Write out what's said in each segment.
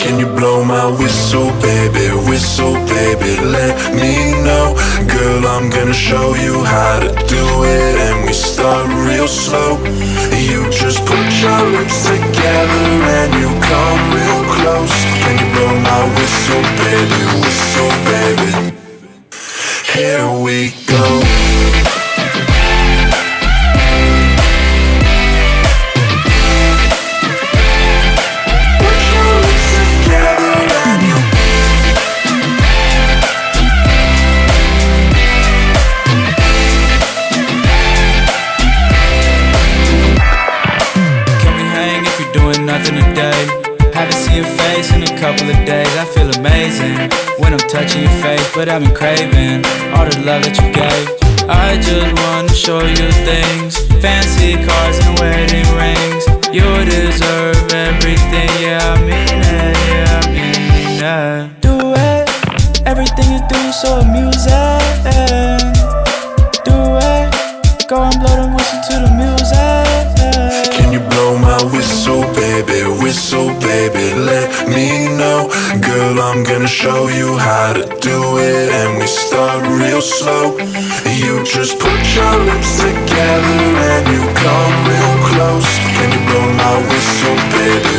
Can you blow my whistle, baby, whistle, baby, let me know. Girl, I'm gonna show you how to do it, and we start real slow. You just put your lips together and you come real close. Can you blow my whistle, baby, here we go. Couple of days, I feel amazing when I'm touching your face, but I've been craving all the love that you gave. I just wanna show you things, fancy cars and wedding rings. You deserve everything, yeah, I mean it, yeah, I mean it. Do it, everything you do is so amusing. Do it, go and blow the whistle to the music. Can you blow my whistle, baby, let me know. Girl, I'm gonna show you how to do it, and we start real slow. You just put your lips together and you come real close. Can you blow my whistle, baby,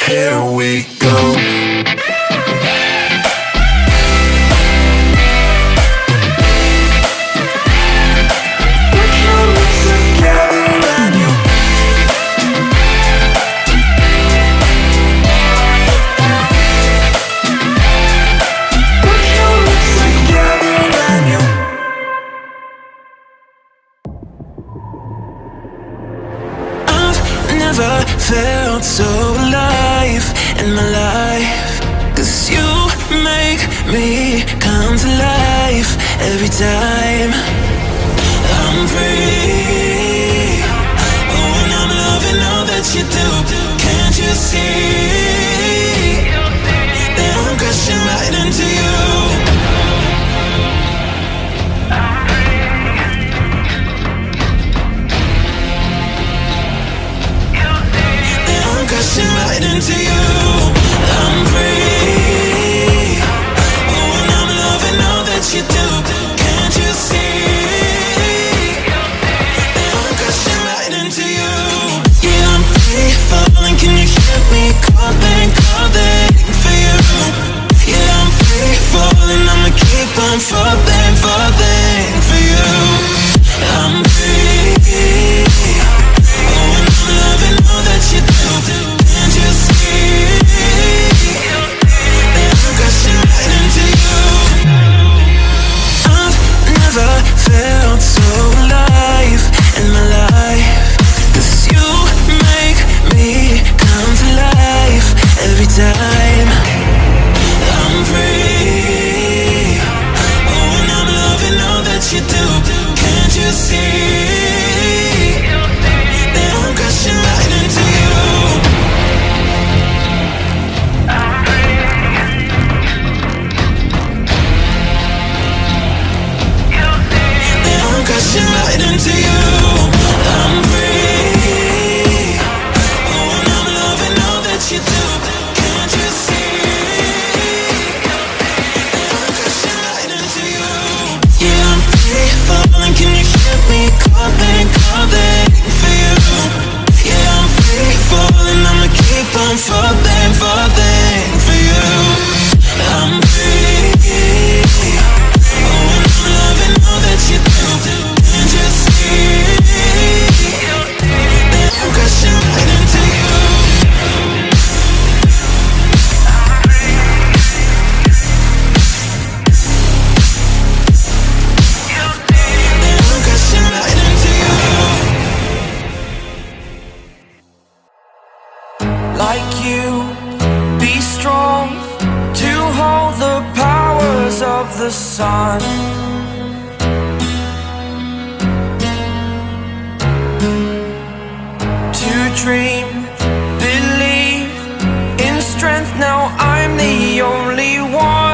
here we go. Felt so alive in my life, 'cause you make me come to life every time I'm free. Oh, and I'm loving all that you do. Can't you see that I'm crashing right into you? Crashing right into you. I'm free. Oh, and I'm loving all that you do. Can't you see that I'm crashing right into you? Yeah, I'm free falling. Can you hear me calling for you? Yeah, I'm free falling. I'ma keep on falling for you. I'm free. Oh, and I'm loving all that you do. Can't you see that I'm crashing right into you? I've never felt so alive in my life, 'cause you make me come to life every time I'm free. Oh, and I'm loving all that you do. Can't you see that I'm crashing right into you? Crashing right into you. I'm free. Oh, and I'm loving all that you do. Can't you see that I'm crashing right into you? Yeah, I'm free falling. Can you hear me calling for you? Yeah, I'm free falling. I'ma keep on falling for you. I'm free. Oh, and I'm loving all that you do. Can't you see that I'm crashing right into you? That I'm crashing right into you. Like you, be strong to hold the powers of the sun. To dream, believe in strength. Now I'm the only one.